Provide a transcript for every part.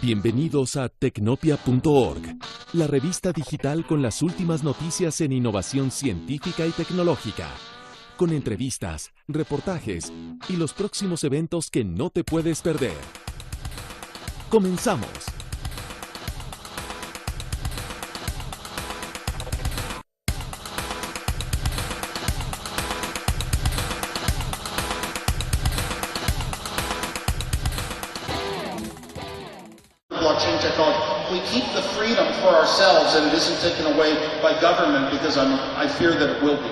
Bienvenidos a tecnopia.org, la revista digital con las últimas noticias en innovación científica y tecnológica, con entrevistas, reportajes y los próximos eventos que no te puedes perder. ¡Comenzamos! Blockchain technology. We keep the freedom for ourselves and it isn't taken away by government because I fear that it will be.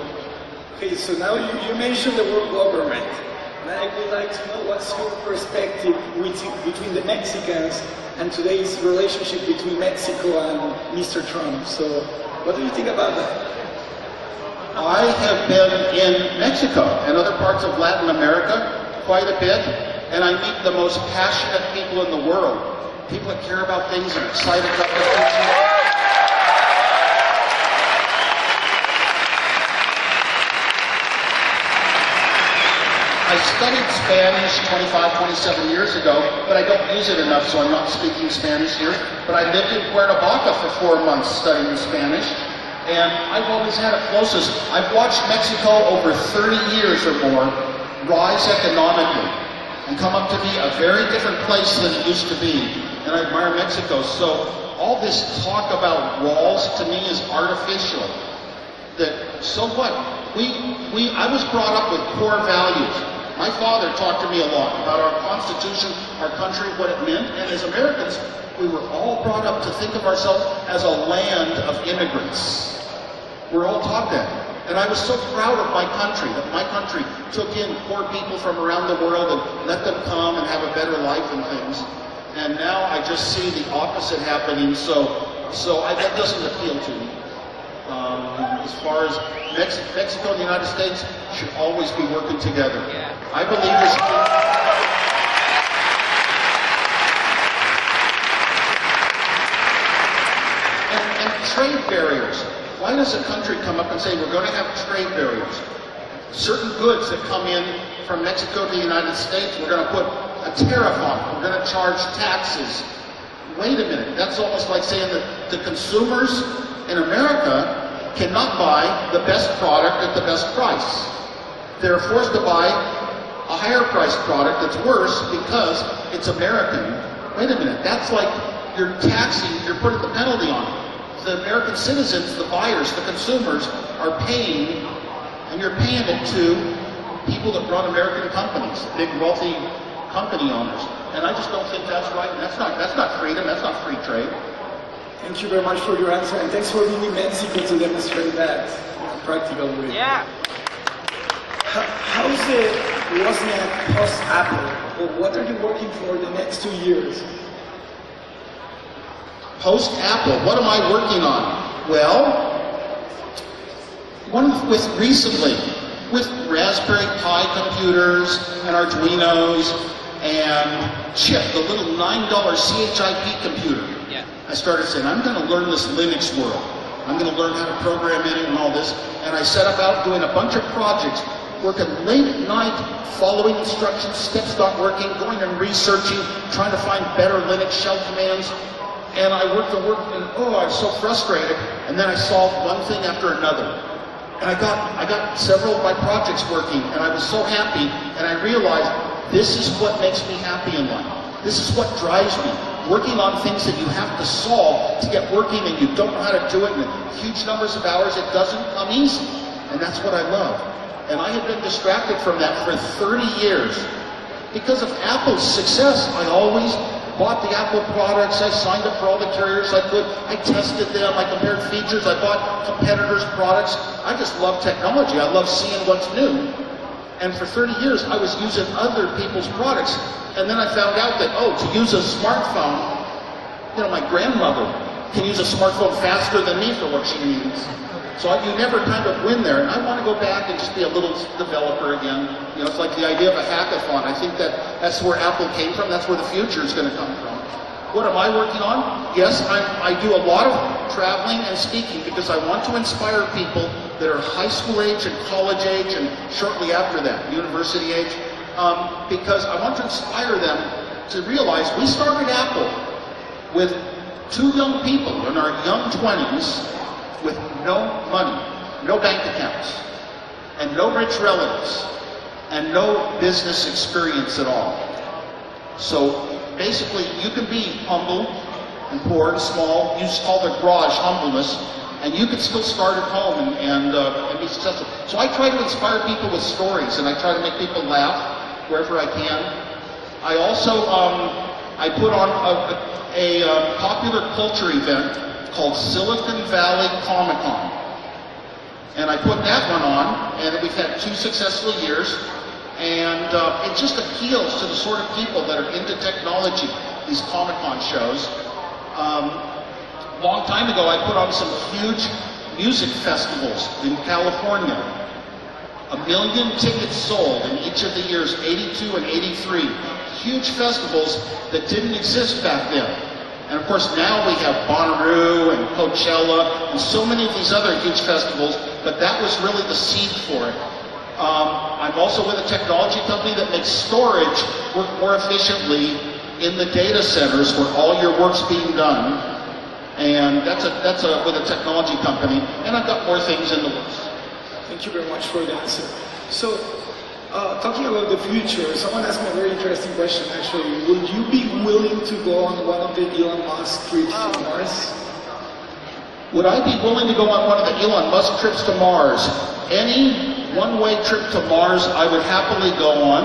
Okay, so now you mentioned the word government. And I would like to know what's your perspective between the Mexicans and today's relationship between Mexico and Mr. Trump. So what do you think about that? I have been in Mexico and other parts of Latin America quite a bit, and I meet the most passionate people in the world. People that care about things and are excited about the future. I studied Spanish 25, 27 years ago, but I don't use it enough, so I'm not speaking Spanish here. But I lived in Cuernavaca for 4 months studying Spanish, and I've always had it closest. I've watched Mexico over 30 years or more rise economically and come up to be a very different place than it used to be. And I admire Mexico. So all this talk about walls to me is artificial. So what? I was brought up with core values. My father talked to me a lot about our Constitution, our country, what it meant. And as Americans, we were all brought up to think of ourselves as a land of immigrants. We're all taught that. And I was so proud of my country, that my country took in poor people from around the world and let them come and have a better life and things. And now I just see the opposite happening, so that doesn't appeal to me. As far as Mexico and the United States should always be working together. I believe this. And trade barriers. Why does a country come up and say we're going to have trade barriers? Certain goods that come in from Mexico to the United States, we're going to put a tariff on. We're going to charge taxes. Wait a minute. That's almost like saying that the consumers in America cannot buy the best product at the best price. They're forced to buy a higher priced product that's worse because it's American. Wait a minute. That's like you're taxing, you're putting the penalty on it. The American citizens, the buyers, the consumers are paying, and you're paying it to people that run American companies, big wealthy company owners. And I just don't think that's right. That's not freedom, that's not free trade. Thank you very much for your answer, and thanks for being in Mexico to demonstrate that in a practical way. Yeah. How's the Wozniak post-Apple? Or what are you working for the next 2 years? Post-Apple, what am I working on? Well, recently, with Raspberry Pi computers and Arduinos and Chip, the little $9 CHIP computer. Yeah. I started saying, I'm going to learn this Linux world. I'm going to learn how to program in it and all this. And I set about doing a bunch of projects, working late at night, following instructions, steps not working, going and researching, trying to find better Linux shell commands. And I worked and I was so frustrated. And then I solved one thing after another. And I got several of my projects working, and I was so happy, and I realized this is what makes me happy in life. This is what drives me. Working on things that you have to solve to get working and you don't know how to do it in huge numbers of hours, it doesn't come easy. And that's what I love. And I have been distracted from that for 30 years. Because of Apple's success, I always bought the Apple products, I signed up for all the carriers I could, I tested them, I compared features, I bought competitors' products. I just love technology, I love seeing what's new. And for 30 years I was using other people's products, and then I found out that, to use a smartphone, my grandmother can use a smartphone faster than me for what she needs. So you never kind of win there, and I want to go back and just be a little developer again. It's like the idea of a hackathon. I think that's where Apple came from, that's where the future is going to come from. What am I working on? Yes, I do a lot of traveling and speaking because I want to inspire people that are high school age and college age and shortly after that, university age, because I want to inspire them to realize we started Apple with two young people in our young 20s with no money, no bank accounts, and no rich relatives, and no business experience at all. So basically, you can be humble and poor and small, use all the garage humbleness, and you can still start at home and be successful. So I try to inspire people with stories, and I try to make people laugh wherever I can. I also, I put on a popular culture event called Silicon Valley Comic-Con. And I put that one on, and we've had 2 successful years. And it just appeals to the sort of people that are into technology, these Comic-Con shows. Long time ago, I put on some huge music festivals in California. 1 million tickets sold in each of the years, 82 and 83. Huge festivals that didn't exist back then. And of course, now we have Bonnaroo and Coachella and so many of these other huge festivals, but that was really the seed for it. I'm also with a technology company that makes storage work more efficiently in the data centers where all your work's being done. And that's with a technology company. And I've got more things in the works. Thank you very much for the answer. So, talking about the future, someone asked me a very interesting question actually. Would you be willing to go on one of the Elon Musk trips to Mars? Would I be willing to go on one of the Elon Musk trips to Mars? Any one-way trip to Mars I would happily go on.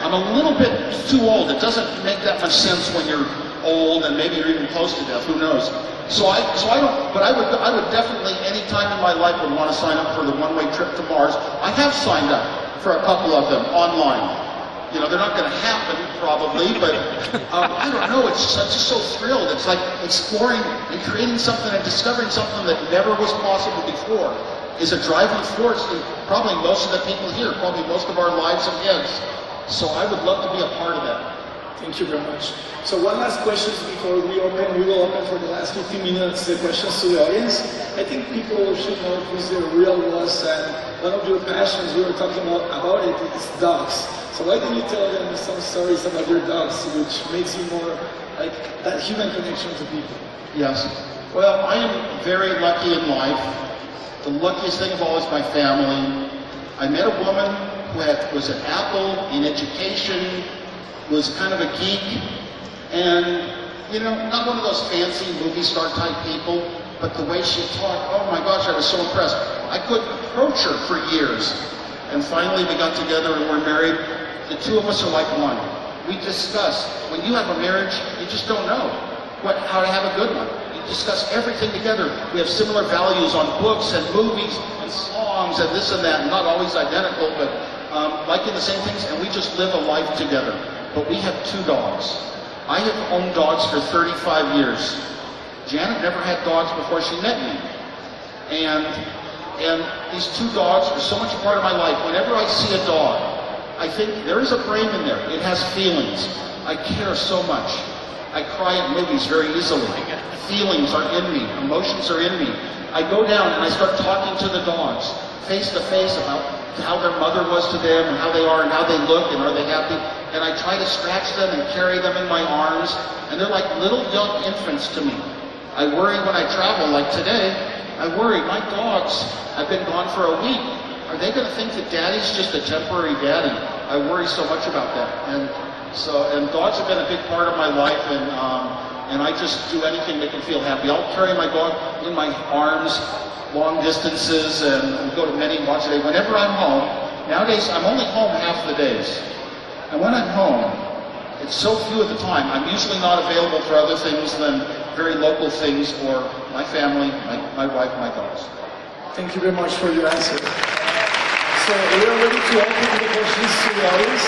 I'm a little bit too old. It doesn't make that much sense when you're old and maybe you're even close to death, who knows. So I don't, but I would definitely, any time in my life, would want to sign up for the one-way trip to Mars. I have signed up for a couple of them online. You know, they're not going to happen probably, but I don't know, it's just, I'm just so thrilled. It's like exploring and creating something and discovering something that never was possible before is a driving force in probably most of the people here, probably most of our lives and heads. So I would love to be a part of that. Thank you very much. So one last question before we open. We will open for the last 15 minutes the questions to the audience. I think people should know who the real was, and one of your passions, we were talking about it, is dogs. So why don't you tell them some stories about your dogs, which makes you more like that human connection to people? Yes. Well, I am very lucky in life. The luckiest thing of all is my family. I met a woman who was at Apple in education, was kind of a geek, and, you know, not one of those fancy movie star type people, but the way she talked, oh my gosh, I was so impressed. I couldn't approach her for years. And finally we got together and we're married. The two of us are like one. We discuss, when you have a marriage, you just don't know how to have a good one. You discuss everything together. We have similar values on books and movies and songs and this and that, not always identical, but liking the same things, and we just live a life together. But we have 2 dogs. I have owned dogs for 35 years. Janet never had dogs before she met me. And these 2 dogs are so much a part of my life. Whenever I see a dog, I think there is a brain in there. It has feelings. I care so much. I cry at movies very easily. Feelings are in me. Emotions are in me. I go down and I start talking to the dogs, face to face, about how their mother was to them and how they are and how they look and are they happy. And I try to scratch them and carry them in my arms. And they're like little young infants to me. I worry when I travel, like today. I worry, my dogs have been gone for a week. Are they going to think that daddy's just a temporary daddy? I worry so much about that. And dogs have been a big part of my life, and I just do anything that can feel happy. I'll carry my dog in my arms long distances and go to many walks a day. Whenever I'm home, nowadays I'm only home half the days. And when I'm home, it's so few at the time. I'm usually not available for other things than very local things or my family, my wife, my dogs. Thank you very much for your answer. So we are ready to open the questions to the audience.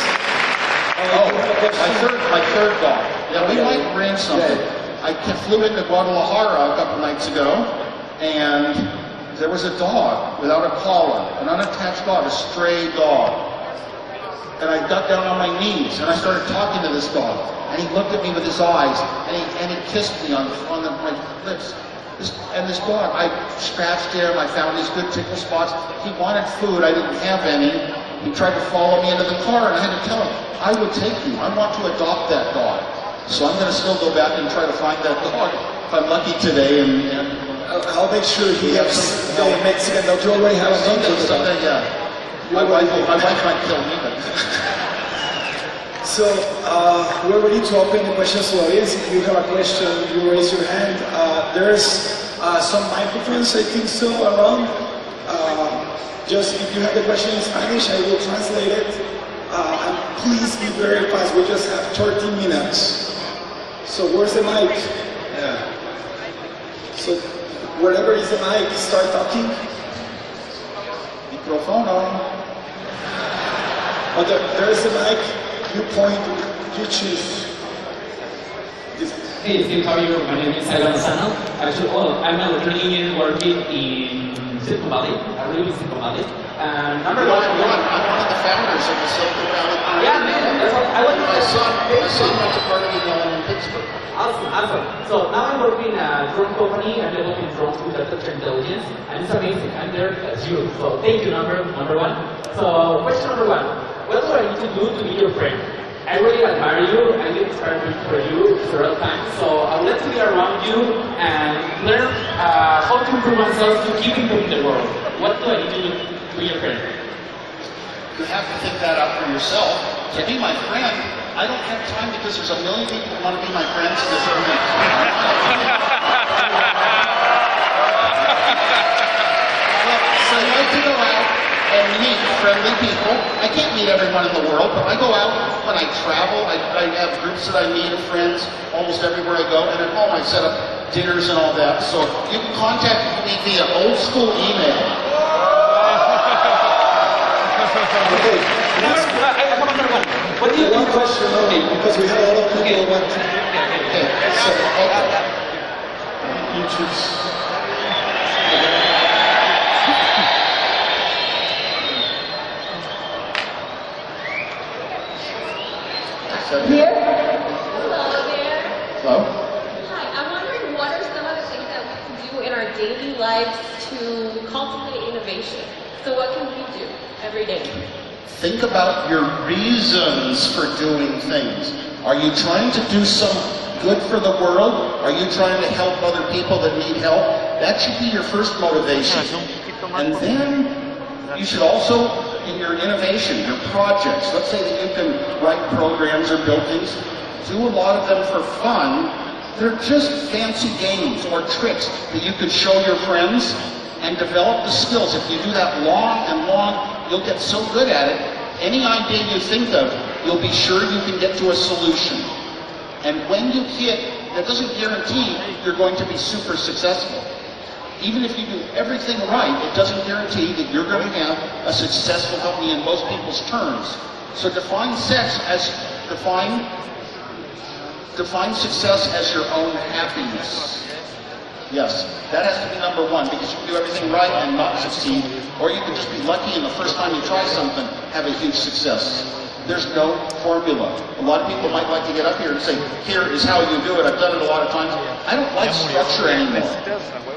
My third dog. Yeah, we might arrange something. Yeah. I flew into Guadalajara a couple nights ago, and there was a dog without a collar, an unattached dog, a stray dog. And I got down on my knees and I started talking to this dog. And he looked at me with his eyes and he kissed me on my lips. This dog, I scratched him, I found his good tickle spots. He wanted food, I didn't have any. He tried to follow me into the car and I had to tell him, I would take you, I want to adopt that dog. So I'm going to still go back and try to find that dog if I'm lucky today. And I'll make sure he has the Mexican dog. You already have a name. Someday, yeah. My wife might kill me, but. So we're ready to open the questions to the audience. If you have a question, you raise your hand. There's some microphones, I think so, around. Just if you have the question in Spanish, I will translate it. And please be very fast. We just have 30 minutes. So where's the mic? Yeah. So wherever is the mic, start talking. Microfono. Oh, there's the mic. You point, you choose. Hey Steve, how are you? My name is Gonzalo. Actually, I'm a Lithuanian working in Silicon Valley. I live in Silicon Valley. Number one, I'm one of the founders of the Silicon Valley. Yeah, man. My son went to Carnegie Mellon in Pittsburgh. Awesome. So now I'm working in a drone company. I'm developing drones with artificial intelligence, and it's amazing. I'm there as you. So thank you, number one. So question number one. What do I need to do to be your friend? I really admire you. I get inspired for you several times. So I would like to be around you and learn how to improve myself to keep improving the world. What do I need to do to be your friend? You have to think that out for yourself. To be my friend, I don't have time because there's a million people who want to be my friends in this room. So I like to go out and meet friendly people. I can't meet everyone in the world, but I go out when I travel. I have groups that I meet of friends almost everywhere I go, and at home I set up dinners and all that. So you can contact me via old school email. Okay. What do you one question only, because we have a lot of people who want to. Okay. So, you choose. Here? Hello there. Hello? Hi, I'm wondering what are some of the things that we can do in our daily lives to cultivate innovation? So what can we do every day? Think about your reasons for doing things. Are you trying to do some good for the world? Are you trying to help other people that need help? That should be your first motivation. And then you should also, in your innovation, your projects, let's say that you can write programs or build things, do a lot of them for fun. They're just fancy games or tricks that you could show your friends and develop the skills. If you do that long and long, you'll get so good at it. Any idea you think of, you'll be sure you can get to a solution. And when you hit, that doesn't guarantee you're going to be super successful. Even if you do everything right, it doesn't guarantee that you're going to have a successful company in most people's terms. So define success as your own happiness. Yes, that has to be number one, because you can do everything right and not succeed. Or you can just be lucky and the first time you try something, have a huge success. There's no formula. A lot of people might like to get up here and say, here is how you do it. I've done it a lot of times. I don't like structure anymore.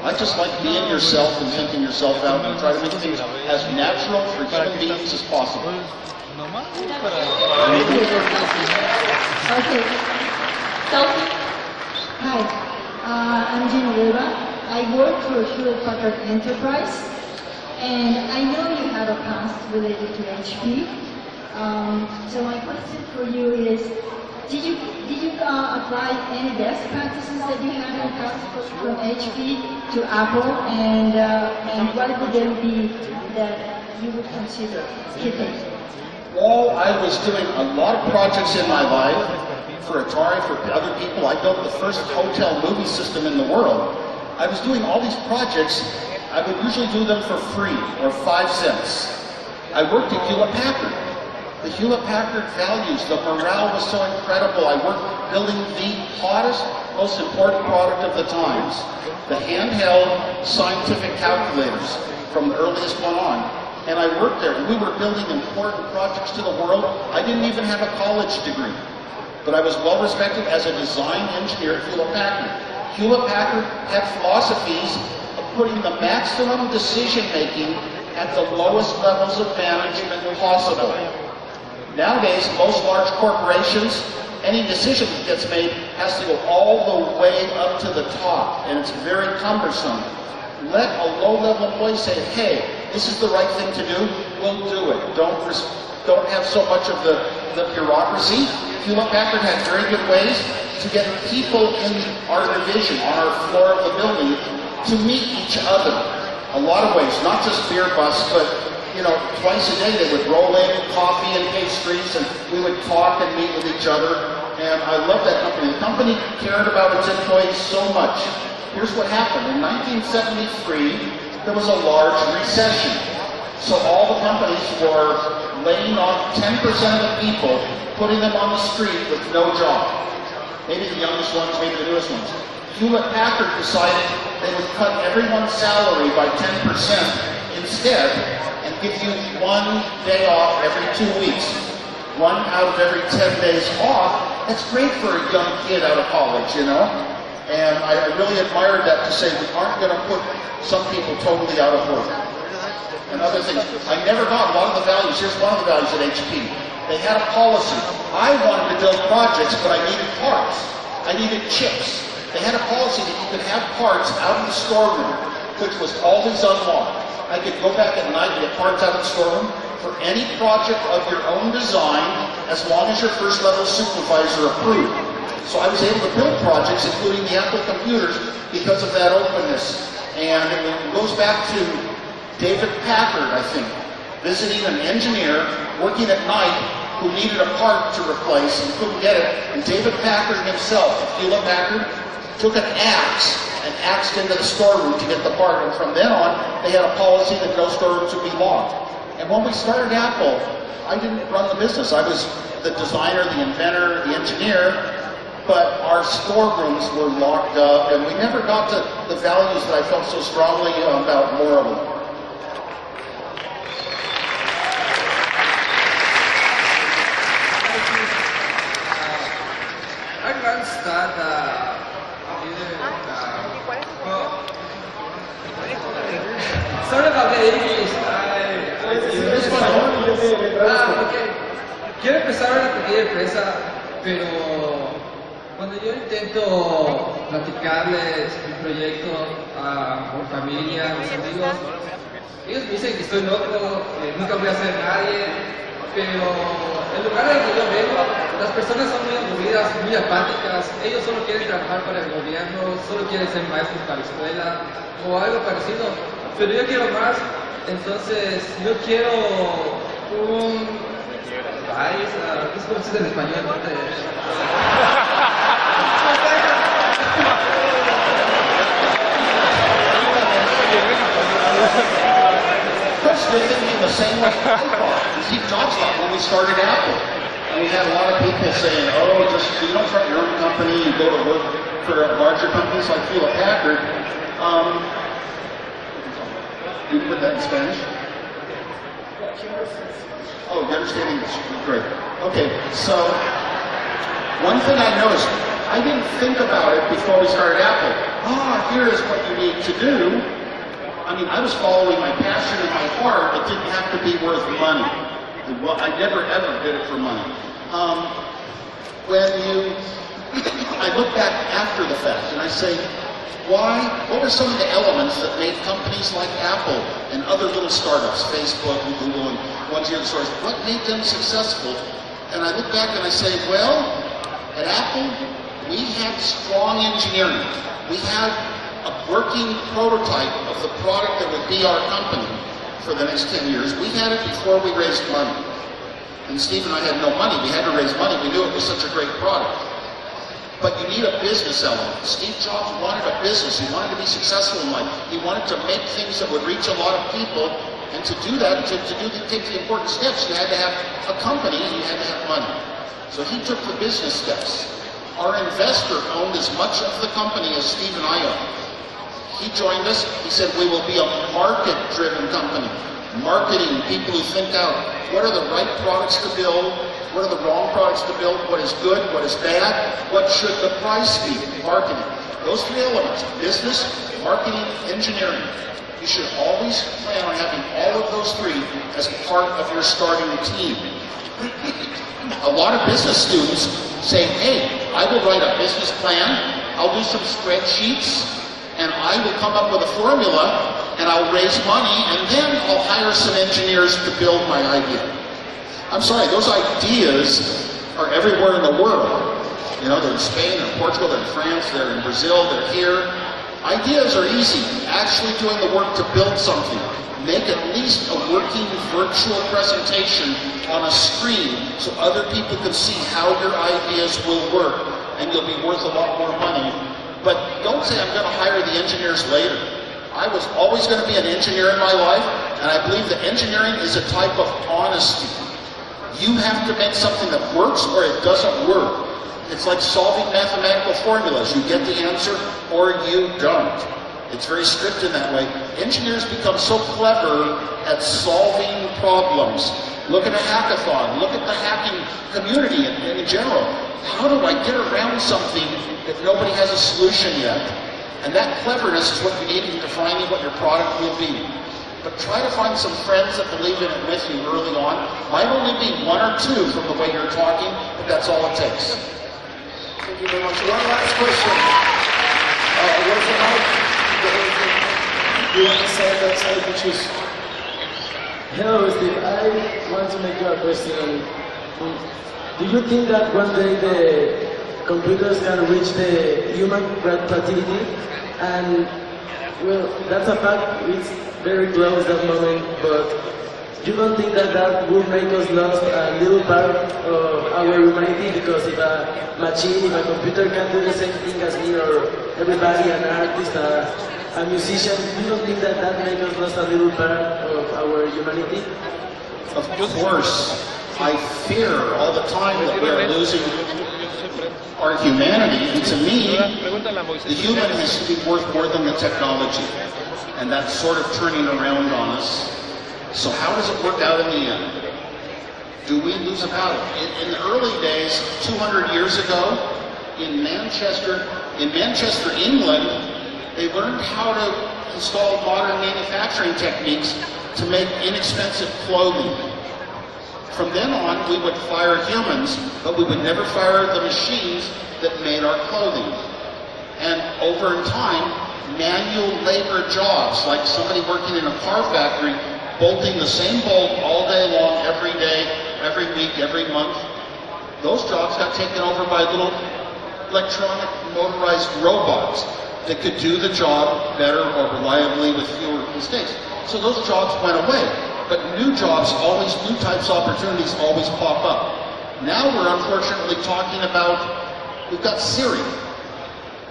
I just like being yourself and thinking yourself out and try to make things as natural for human beings as possible. Okay. Selfie. Hi, I'm Genoveva. I work for Hewlett Packard Enterprise, and I know you have a past related to HP. So my question for you is, did you apply any best practices that you had in the past from HP to Apple, and what would they be that you would consider keeping? Well, I was doing a lot of projects in my life for Atari, for other people. I built the first hotel movie system in the world. I was doing all these projects. I would usually do them for free or 5 cents. I worked at Hewlett Packard. The Hewlett Packard values, the morale was so incredible. I worked building the hottest, most important product of the times. The handheld scientific calculators from the earliest one on. And I worked there, and we were building important projects to the world. I didn't even have a college degree, but I was well respected as a design engineer at Hewlett Packard. Hewlett Packard had philosophies of putting the maximum decision making at the lowest levels of management possible. Nowadays, most large corporations, any decision that gets made has to go all the way up to the top, and it's very cumbersome. Let a low-level employee say, hey, this is the right thing to do, we'll do it. Don't have so much of the bureaucracy. Hewlett-Packard had very good ways to get people in our division, on our floor of the building, to meet each other. A lot of ways, not just beer bus, but you know, twice a day they would roll in coffee and pastries, and we would talk and meet with each other. And I love that company. The company cared about its employees so much. Here's what happened. In 1973, there was a large recession. So all the companies were laying off 10% of the people, putting them on the street with no job. Maybe the youngest ones, maybe the newest ones. Hewlett-Packard decided they would cut everyone's salary by 10% instead, and give you 1 day off every 2 weeks. 1 out of every 10 days off. That's great for a young kid out of college, you know? And I really admired that, to say we aren't going to put some people totally out of work. And other things. I never got a lot of the values. Here's one of the values at HP. They had a policy. I wanted to build projects, but I needed parts. I needed chips. They had a policy that you could have parts out of the storeroom, which was always unlocked. I could go back at night and get parts out of the storeroom for any project of your own design, as long as your first level supervisor approved. So I was able to build projects, including the Apple computers, because of that openness. And it goes back to David Packard, I think, visiting an engineer working at night who needed a part to replace and couldn't get it. And David Packard himself, Hewlett-Packard, took an axe and axed into the storeroom to get the part. And from then on, they had a policy that no storerooms would be locked. And when we started Apple, I didn't run the business. I was the designer, the inventor, the engineer, but our storerooms were locked up, and we never got to the values that I felt so strongly about morally. I once thought sort of about the English. Okay. Quiero empezar una pequeña empresa, pero cuando yo intento platicarles mi proyecto a mi familia, a mis amigos, ellos me dicen que estoy loco, que nunca voy a ser nadie, pero en lugar de donde yo vengo, las personas son muy aburridas, muy apáticas, ellos solo quieren trabajar para el gobierno, solo quieren ser maestros para la escuela o algo parecido, pero yo quiero más. Entonces yo quiero un país, ¿qué se dice en español? They're thinking the same way I thought. Steve Jobs thought when we started Apple. And we had a lot of people saying, oh, just you don't start your own company, you go to work for larger companies like Hewlett-Packard. You put that in Spanish? Oh, you understand English? Great. Okay, so one thing I noticed, I didn't think about it before we started Apple. Here is what you need to do. I mean, I was following my passion and my heart. It didn't have to be worth money. Well, I never ever did it for money. I look back after the fact and I say, why? What were some of the elements that made companies like Apple and other little startups, Facebook and Google and ones here, stories, what made them successful? And I look back and I say, well, at Apple, we had strong engineering. We had a working prototype of the product that would be our company for the next 10 years. We had it before we raised money. And Steve and I had no money. We had to raise money. We knew it was such a great product. But you need a business element. Steve Jobs wanted a business. He wanted to be successful in life. He wanted to make things that would reach a lot of people. And to do that, take the important steps, you had to have a company and you had to have money. So he took the business steps. Our investor owned as much of the company as Steve and I owned. He joined us. He said, we will be a market-driven company. Marketing, people who think out what are the right products to build, what are the wrong products to build, what is good, what is bad, what should the price be, marketing. Those three elements, business, marketing, engineering. You should always plan on having all of those three as part of your starting team. A lot of business students saying, hey, I will write a business plan, I'll do some spreadsheets, and I will come up with a formula, and I'll raise money, and then I'll hire some engineers to build my idea. I'm sorry, those ideas are everywhere in the world. You know, they're in Spain, they're in Portugal, they're in France, they're in Brazil, they're here. Ideas are easy. Actually doing the work to build something. Make at least a working virtual presentation on a screen so other people can see how your ideas will work, and you'll be worth a lot more money. But don't say I'm going to hire the engineers later. I was always going to be an engineer in my life, and I believe that engineering is a type of honesty. You have to make something that works or it doesn't work. It's like solving mathematical formulas. You get the answer or you don't. It's very strict in that way. Engineers become so clever at solving problems. Look at a hackathon. Look at the hacking community in general. How do I get around something if nobody has a solution yet? And that cleverness is what you need in defining what your product will be. But try to find some friends that believe in it with you early on. Might only be one or two from the way you're talking, but that's all it takes. Thank you very much. One last question. What's the mic? You want to say that side, you choose. Hello, Steve. I want to make you a question. Do you think that one day the computers can reach the human creativity? And, well, that's a fact. It's very close that moment, but you don't think that that would make us lose a little part of our humanity? Because if a machine, if a computer can do the same thing as me or everybody, an artist, a musician, you don't think that that makes us lose a little part of our humanity? Of course. I fear all the time that we are losing our humanity, and to me, the human has to be worth more than the technology, and that's sort of turning around on us. So how does it work out in the end? Do we lose a battle? In the early days, 200 years ago, in Manchester, England, they learned how to install modern manufacturing techniques to make inexpensive clothing. From then on, we would fire humans, but we would never fire the machines that made our clothing. And over time, manual labor jobs, like somebody working in a car factory, bolting the same bolt all day long, every day, every week, every month, those jobs got taken over by little electronic motorized robots that could do the job better or reliably with fewer mistakes. So those jobs went away. But new jobs always, new types of opportunities always pop up. Now we're unfortunately talking about, we've got Siri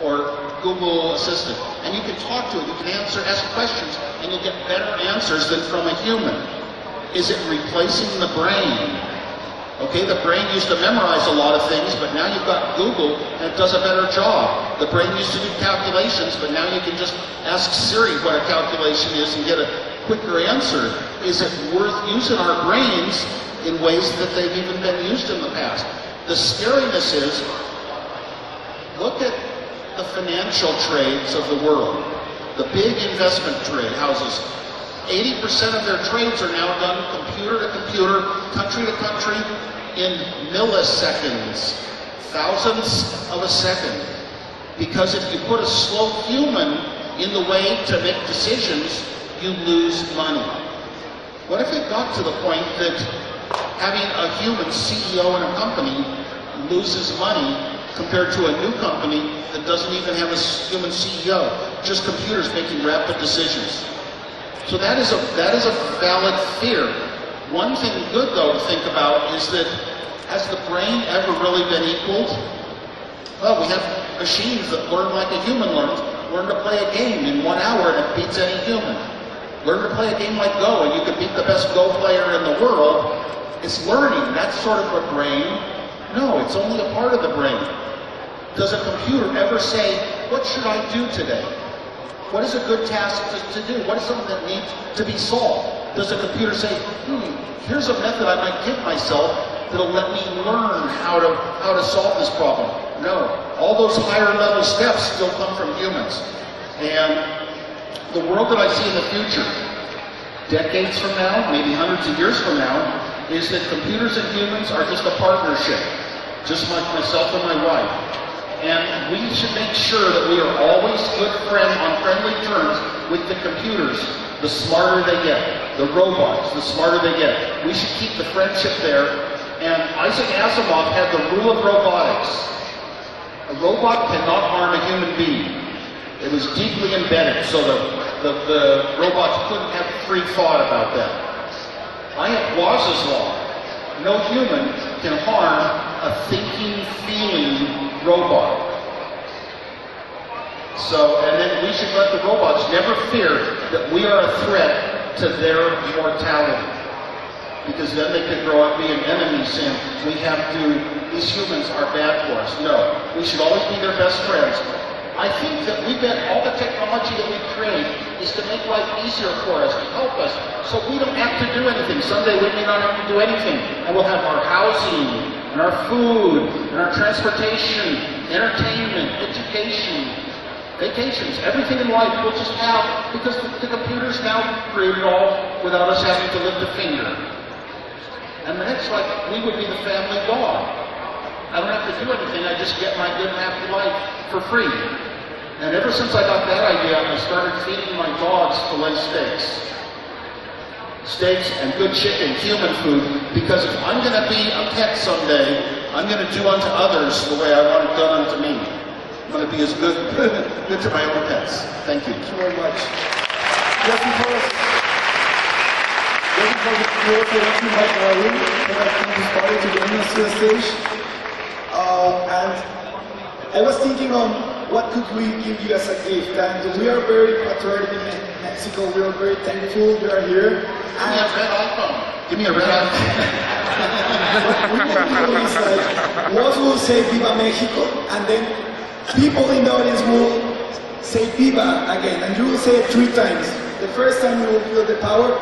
or Google Assistant, and you can talk to it, you can ask questions, and you'll get better answers than from a human. Is it replacing the brain? Okay, the brain used to memorize a lot of things, but now you've got Google, and it does a better job. The brain used to do calculations, but now you can just ask Siri what a calculation is and get a quicker answer. Is it worth using our brains in ways that they've even been used in the past? The scariness is, look at the financial trades of the world. The big investment trade houses, 80% of their trades are now done computer to computer, country to country, in milliseconds, thousandths of a second. Because if you put a slow human in the way to make decisions, you lose money. What if it got to the point that having a human CEO in a company loses money compared to a new company that doesn't even have a human CEO, just computers making rapid decisions? So that is a valid fear. One thing good though to think about is that has the brain ever really been equaled? Well, we have machines that learn like a human learns. Learn to play a game in 1 hour and it beats any human. Learn to play a game like Go and you can beat the best Go player in the world. It's learning. That's sort of a brain. No, it's only a part of the brain. Does a computer ever say, what should I do today? What is a good task to do? What is something that needs to be solved? Does a computer say, here's a method I might give myself that'll let me learn how to solve this problem? No. All those higher level steps still come from humans. And the world that I see in the future, decades from now, maybe hundreds of years from now, is that computers and humans are just a partnership. just like myself and my wife. And we should make sure that we are always good friends on friendly terms with the computers. The smarter they get, the robots, the smarter they get. We should keep the friendship there. And Isaac Asimov had the rule of robotics. A robot cannot harm a human being. It was deeply embedded, so the robots couldn't have free thought about that. I have Wozniak's law. No human can harm a thinking, feeling robot. So, and then we should let the robots never fear that we are a threat to their mortality. Because then they could grow up being enemies and these humans are bad for us. No, we should always be their best friends. I think that all the technology that we create is to make life easier for us, to help us, so we don't have to do anything. Someday we may not have to do anything, and we'll have our housing, and our food, and our transportation, entertainment, education, vacations, everything in life we'll just have, because the computers now create it all without us having to lift a finger. And then it's like we would be the family dog. I don't have to do anything, I just get my good happy life for free. And ever since I got that idea, I started feeding my dogs filet steaks. Steaks and good chicken, human food, because if I'm going to be a pet someday, I'm going to do unto others the way I want it done unto me. I'm going to be as good to my own pets. Thank you. Thank you very much. Just before we invite Raul from this party to join us to the stage. And I was thinking on what could we give you as a gift, and we are very patriotic in Mexico. We are very thankful you are here. Give me a red iPhone. Give me a red iPhone. What we will do is like, Woz will say Viva Mexico, and then people in the audience will say Viva again, and you will say it 3 times. The first time you will feel the power,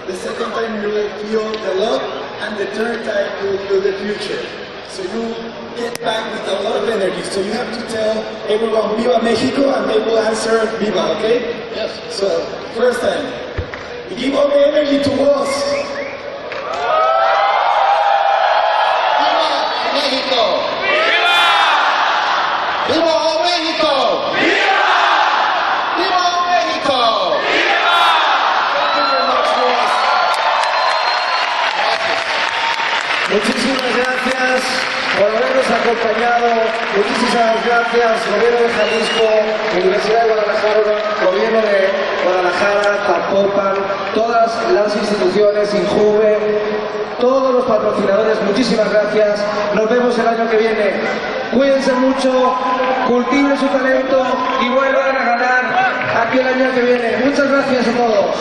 the second time you will feel the love, and the third time you will feel the future. So you get back with a lot of energy. So you have to tell everyone Viva Mexico, and they will answer Viva, okay? Yes. So, first time. Give all the energy to Woz. Viva Mexico! Viva! Viva all Mexico! Viva! Viva all Mexico! Viva! Thank you very much, Woz. Muchísimas gracias por habernos acompañado. Muchísimas gracias, Gobierno de Jalisco, Universidad de Guadalajara, Gobierno de Guadalajara, Zapopan, todas las instituciones, Injuve, todos los patrocinadores, muchísimas gracias. Nos vemos el año que viene. Cuídense mucho, cultiven su talento y vuelvan a ganar aquí el año que viene. Muchas gracias a todos.